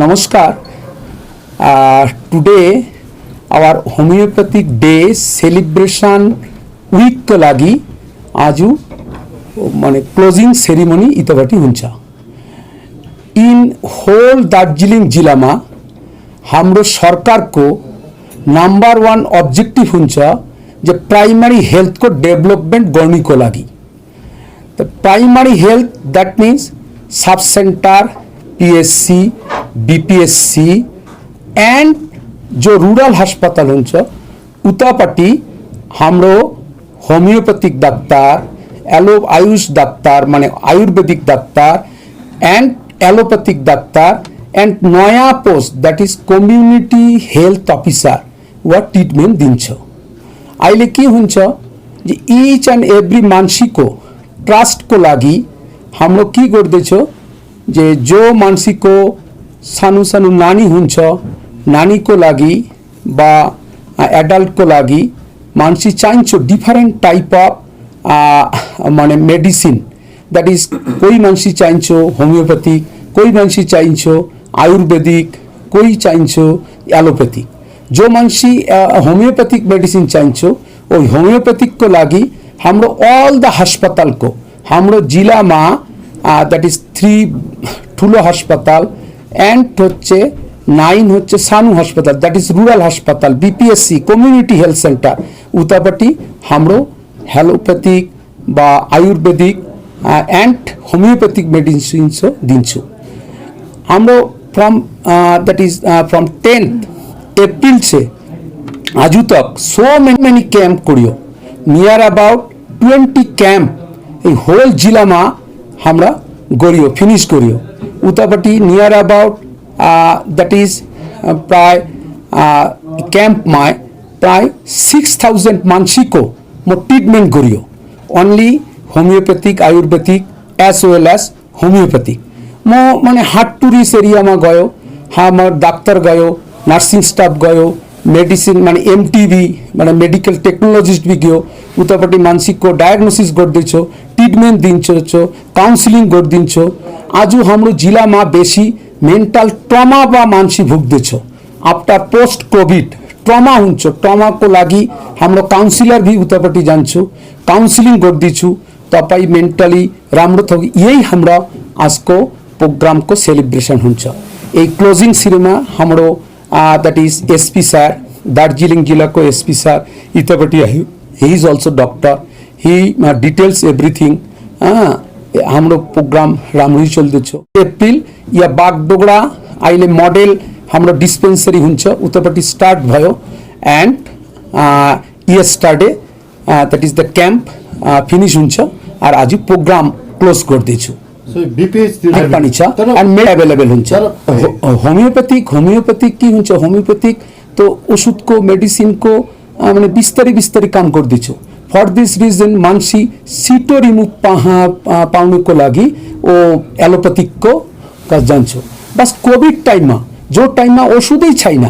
Namaskar. Today our homeopathic day celebration week ko lagi aju mane closing ceremony itabati huncha. In whole Darjeeling जिला में हमरो सरकार को number 1 objective huncha जे primary health को development गवर्नी को लगी. The primary health that means sub centre PSC, BPSC and जो रूरल हास्पाताल होंगे उतापटी हमरो होमियोपैथिक डाक्तार आयुष डाक्तार माने Ayurvedic doctor and allopathic doctor and नया post that is community health officer वा ट्रीटमेंट दिन्छ. आइले की हुन्छ जे ईच एंड एवरी मानसी को ट्रस्ट को लागी हम लोग की गर्दैछौँ जे जो मानसी को सानु सानु नानी हुन्छ नानी को लागी बा एडल्ट को लागी मानसी चाहिन्छ डिफरेंट टाइप ऑफ माने मेडिसिन दैट इज कोई मानसी चाहिन्छ होमियोपैथिक कोई मानसी चाहिन्छ आयुर्वेदिक कोई चाहिन्छ एलोपैथिक. जो मानसी होमियोपैथिक मेडिसिन चाहिन्छ ओ होमियोपैथिक को लागी हाम्रो ऑल द अस्पताल को हाम्रो जिला में दैट इज 3 ठुलो अस्पताल एंड होच्छे 9 होच्छे सानु अस्पताल दैट इज रूरल अस्पताल बीपीएससी कम्युनिटी हेल्थ सेंटर उतापटी हमरो एलोपैथिक बा आयुर्वेदिक एंड होमियोपैथिक मेडिसिन दिन्छु. हमरो from that is from 10th April से आज तक सो मेनी कैंप करियो नियर अबाउट 20 कैंप होल जिला में हमरा गरियो फिनिश करियो उतापटी नियर अबाउट दैट इज प्राय कैंप में प्राय 6000 मानसी को मो ट्रीटमेंट करियो only homeopathic Ayurvedic as well as homeopathic. मो माने हार्ट टूरिस्ट एरिया में गयो हाँ डाक्तर गयो नर्सिंग स्टाफ गयो मेडिसिन माने एमटीबी माने मेडिकल टेक्नोलॉजिस्ट भी गयो उतापटी मानसी को डायग्नोसिस गर्दैछो ट्रीटमेंट दिन्छो काउन्सिलिङ गर्दिन्छो. आज हाम्रो जिला में बेसी मेंटल ट्रमा बा मानसी भुग्दैछो आफ्टर पोस्ट कोविड ट्रमा हुन्छ ट्रमा को लागि हाम्रो काउन्सिलर भी उतापटी जान्छु काउन्सिलिङ गर्दिछु तपाई मेंटली राम्रो थो. यही हाम्रो आज को प्रोग्राम को सेलिब्रेशन हुन्छ. ए क्लोजिंग सेरेमनी हाम्रो that is SP sir Darjeeling जिला को एसपी सर इतापटी he is also doctor he details everything. हाम्रो प्रोग्राम राम्रै चल्दैछ. एप्रिल या बागडोगरा अहिले मोडल हाम्रो डिस्पेंसरी हुन्छ उतापटी स्टार्ट भयो and yesterday that is the camp finish हुन्छ और आज प्रोग्राम क्लोज गर्दैछु. पानी छ एंड मेड अवेलेबल हुन्छ. होमियोपैथिक की हुन्छ होमियोपैथिक तो ओषुध को मेडिसिन को माने बिस्तारै बिस्तारै काम गर्दैछु. फर दिस रिजन मानसी सीटो रिमुभ पाउनु को लागि ओ एलोपैथिक को जान्छु. बस कोविड टाइम में जो टाइम में औषधै छैन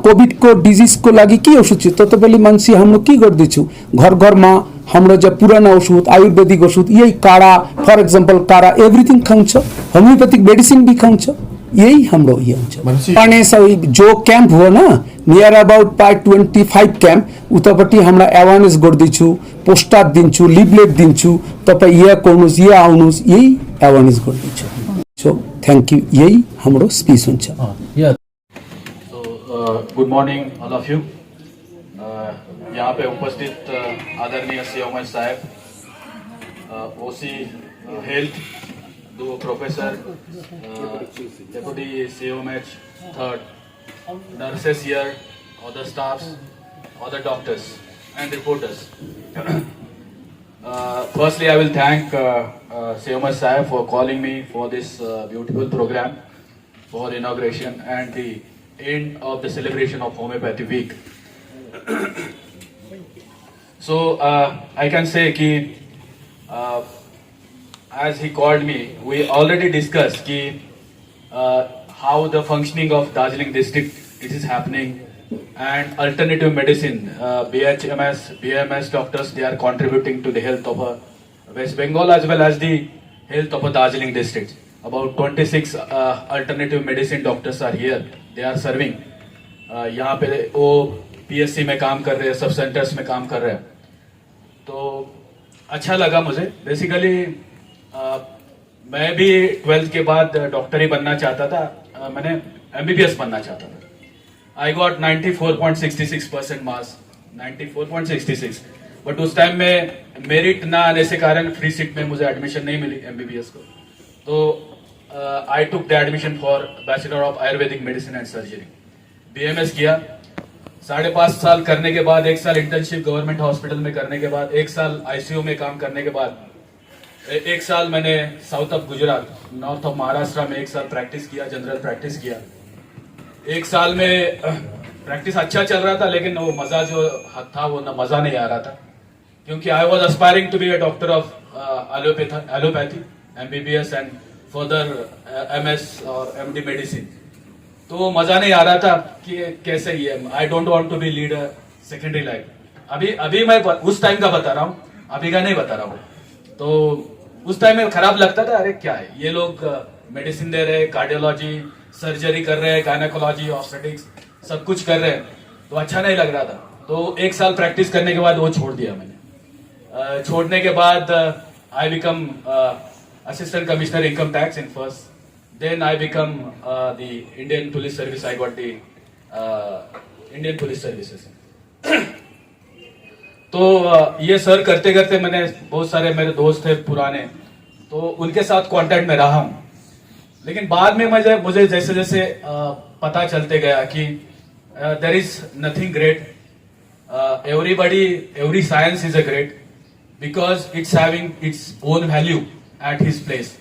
कोविड को डिजीज को लागि के औषध छ तो तपाईले मानसी हम लोग की गर्दैछु घर घर में हाम्रो जो पुराना औषध आयुर्वेदिक औषध यही काढ़ा फॉर एग्जांपल काढ़ा एवरीथिंग खान्छ होमियोपैथिक मेडिसिन भी खान्छ. यही हाम्रो ये हुन्छ. जो कैंप हो ना नियर अबाउट 25 कैंप उतापटी हमरा अवेयरनेस गर्दैछु पोस्टर दिन्छु लिफलेट दिन्छु तपाई यहाँ गर्नुस् यहाँ आउनुस् यही अवेयरनेस गर्दैछु. So thank you. यही हाम्रो स्पीच हुन्छ. Good morning all of you. यहाँ पे उपस्थित आदरणीय सीएमएच साहब ओसी हेल्थ दो professor deputy COMH third nurses here other staffs other doctors and reporters. Firstly I will thank COMH Sahib for calling me for this beautiful program for inauguration and the end of the celebration of homeopathy week. So I can say ki as he called me, we already discussed ki, how the functioning of Darjeeling district is happening and alternative medicine, BHMS, BMS doctors, they are contributing to the health of West Bengal as well as the health of a Darjeeling district. about 26 alternative medicine doctors are here. They are serving. यहाँ पे वो PSC में काम कर रहे हैं, सब centres में काम कर रहे हैं. तो अच्छा लगा मुझे. बेसिकली मैं भी 12th के बाद डॉक्टर ही बनना चाहता था. मैंने MBBS बनना चाहता था. I got 94.66% marks, 94.66. बट उस टाइम में मेरिट ना आने से कारण फ्री सीट में मुझे एडमिशन नहीं मिली MBBS को. तो I took the admission for bachelor of Ayurvedic medicine and surgery. BMS किया. 5.5 साल करने के बाद, 1 साल इंटर्नशिप गवर्नमेंट हॉस्पिटल में करने के बाद, 1 साल ICU में काम करने के बाद, 1 साल मैंने south of Gujarat, north of Maharashtra में 1 साल प्रैक्टिस किया, जनरल प्रैक्टिस किया. 1 साल में प्रैक्टिस अच्छा चल रहा था, लेकिन वो मजा जो था वो ना मजा नहीं आ रहा था, क्योंकि I was aspiring to be a doctor of allopathy MBBS and further MS और MD मेडिसिन. तो वो मजा नहीं आ रहा था कि कैसे ये I don't want to be lead secondary life. अभी मैं उस टाइम का बता रहा हूँ, अभी का नहीं बता रहा हूँ. तो उस टाइम में खराब लगता था, अरे क्या है ये लोग मेडिसिन दे रहे हैं, कार्डियोलॉजी सर्जरी कर रहे हैं, गायनेकोलॉजी ऑब्स्टेटिक्स सब कुछ कर रहे हैं, तो अच्छा नहीं लग रहा था. तो 1 साल प्रैक्टिस करने के बाद वो छोड़ दिया मैंने. छोड़ने के बाद I become assistant commissioner income tax in first. Then I become the Indian police service. I got the Indian police services. तो ये सर करते करते मैंने बहुत सारे मेरे दोस्त थे पुराने, तो उनके साथ कांटेक्ट में रहा हूं. लेकिन बाद में मुझे जैसे जैसे पता चलते गया कि there is nothing great. Every science is a great because it's having its own value at his place.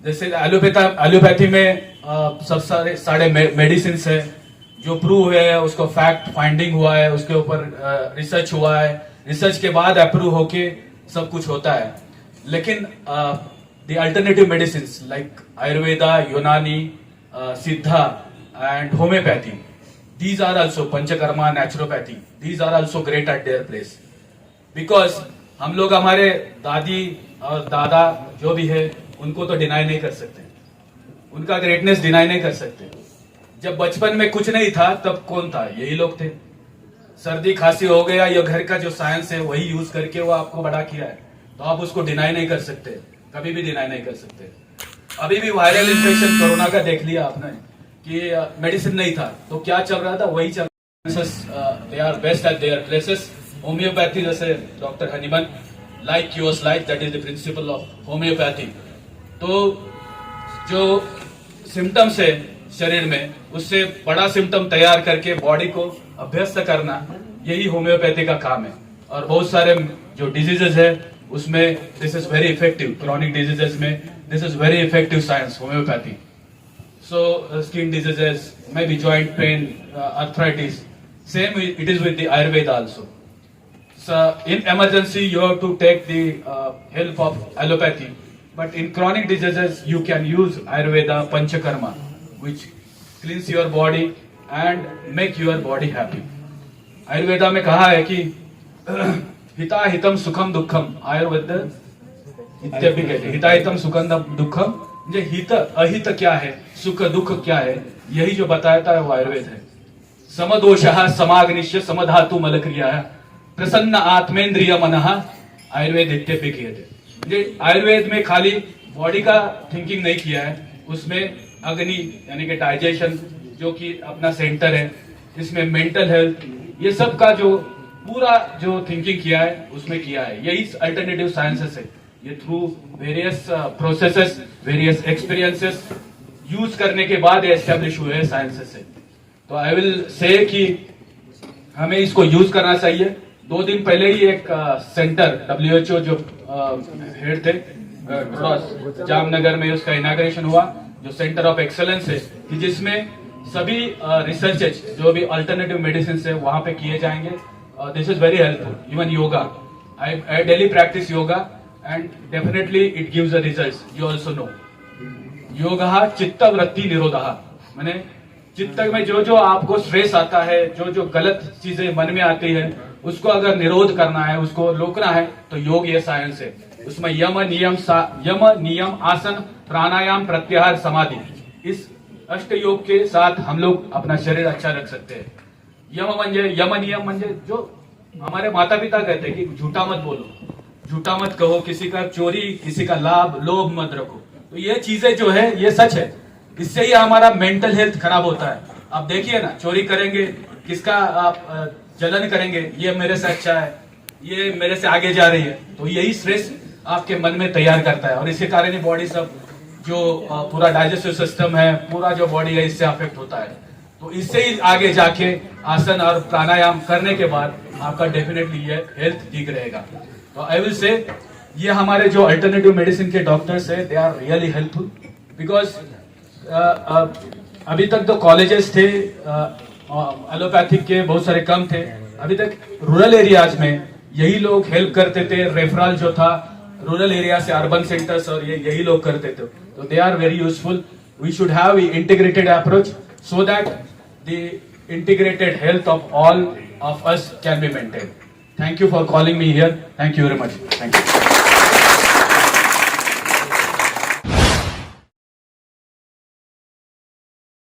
जैसे एलोपैथी में सब सारे मेडिसिन है जो प्रूव है, उसको फैक्ट फाइंडिंग हुआ है, उसके ऊपर रिसर्च हुआ है, रिसर्च के बाद अप्रूव होके सब कुछ होता है. लेकिन the alternative medicines like Ayurveda, Unani, Siddha and homeopathy, these are also Panchakarma, naturopathy, these are also great at their place. Because हम लोग हमारे दादी और दादा जो भी है उनको तो डिनाई नहीं कर सकते, उनका ग्रेटनेस डिनाई नहीं कर सकते. जब बचपन में कुछ नहीं था तब कौन था, यही लोग थे. सर्दी खांसी हो गया, ये घर का जो साइंस है वही यूज करके वो आपको बड़ा किया है, तो आप उसको डिनाई नहीं कर सकते, कभी भी डिनाई नहीं कर सकते. अभी भी वायरल इन्फेक्शन कोरोना का देख लिया आपने कि मेडिसिन नहीं था तो क्या चल रहा था, वही चल रहा था. They are best at their places. Homeopathy जैसे doctor Hahnemann, like yours life, that is the principle of homeopathy. तो जो सिम्टम्स है शरीर में, उससे बड़ा सिम्टम तैयार करके बॉडी को अभ्यस्त करना, यही होम्योपैथी का काम है. और बहुत सारे जो डिजीजेस है उसमें this is very effective. Chronic diseases में this is very effective science homeopathy. So skin diseases, may be joint pain, arthritis, same it is with the Ayurveda also. So in emergency you have to take the help of allopathy, but in chronic diseases you can use Ayurveda, Panchakarma, which cleans your body and make your body happy. Ayurveda में कहा है कि हिता हितम सुखम दुखम, आयुर्वेद इत्यादि कहते हैं. हिता हितम सुखम दुखम, ये हित अहित क्या है, सुख दुख क्या है, यही जो बताता है वो आयुर्वेद है. समदोषः समाग्निश्य समधातु मलक्रिया प्रसन्न आत्मेन्द्रिय मनः, आयुर्वेद इत्यादि कहते हैं. आयुर्वेद में खाली बॉडी का थिंकिंग नहीं किया है, उसमें अग्नि यानी कि डाइजेशन जो कि अपना सेंटर है, इसमें मेंटल हेल्थ, ये सब का जो पूरा जो थिंकिंग किया है उसमें किया है. यही अल्टरनेटिव साइंसेस है. ये through various processes, various experiences use करने के बाद एस्टेब्लिश हुए साइंसेस है. तो आई विल से कि हमें इसको यूज करना चाहिए. 2 दिन पहले ही एक सेंटर WHO जो हेड थे जामनगर में, उसका इनाग्रेशन हुआ, जो सेंटर ऑफ एक्सेलेंस है, कि जिसमें सभी रिसर्चेज जो भी अल्टरनेटिव मेडिसिन है वहां पे किए जाएंगे. This is very helpful. Even yoga, I daily practice yoga and definitely it gives a results. You also know yoga चित्त वृत्ति निरोधः, माने चित्त में जो जो आपको स्ट्रेस आता है, जो जो गलत चीजें मन में आती है, उसको अगर निरोध करना है, उसको रोकना है, तो योग ये साइंस है. उसमें यम नियम आसन प्राणायाम प्रत्याहार समाधि, इस अष्ट योग के साथ हम लोग अपना शरीर अच्छा रख सकते हैं। यम नियम म्हणजे जो हमारे माता पिता कहते हैं कि झूठा मत बोलो, झूठा मत कहो, किसी का चोरी, किसी का लाभ लोभ मत रखो। तो ये चीजें जो है ये सच है, इससे ही हमारा मेंटल हेल्थ खराब होता है। आप देखिए ना, चोरी करेंगे, किसका आप जलन करेंगे, ये मेरे से अच्छा है, ये मेरे से आगे जा रही है, तो यही स्ट्रेस आपके मन में तैयार करता है और इसके कारण ही बॉडी सब जो पूरा डाइजेस्टिव सिस्टम है, पूरा जो बॉडी है, इससे अफेक्ट होता है। तो इससे ही आगे जाके आसन और प्राणायाम करने के बाद आपका डेफिनेटली ये हेल्थ ठीक रहेगा। तो आई विल से ये हमारे जो अल्टरनेटिव मेडिसिन के डॉक्टर्स है, they are really helpful because अभी तक तो कॉलेजेस थे एलोपैथिक के बहुत सारे कम थे, अभी तक रूरल एरियाज में यही लोग हेल्प करते थे। रेफरल जो था रूरल एरिया से अर्बन सेंटर्स और ये यही लोग करते थे, तो they are very useful. We should have integrated approach so that the integrated health of all of us can be maintained. Thank you for calling me here. Thank you very much. Thank you.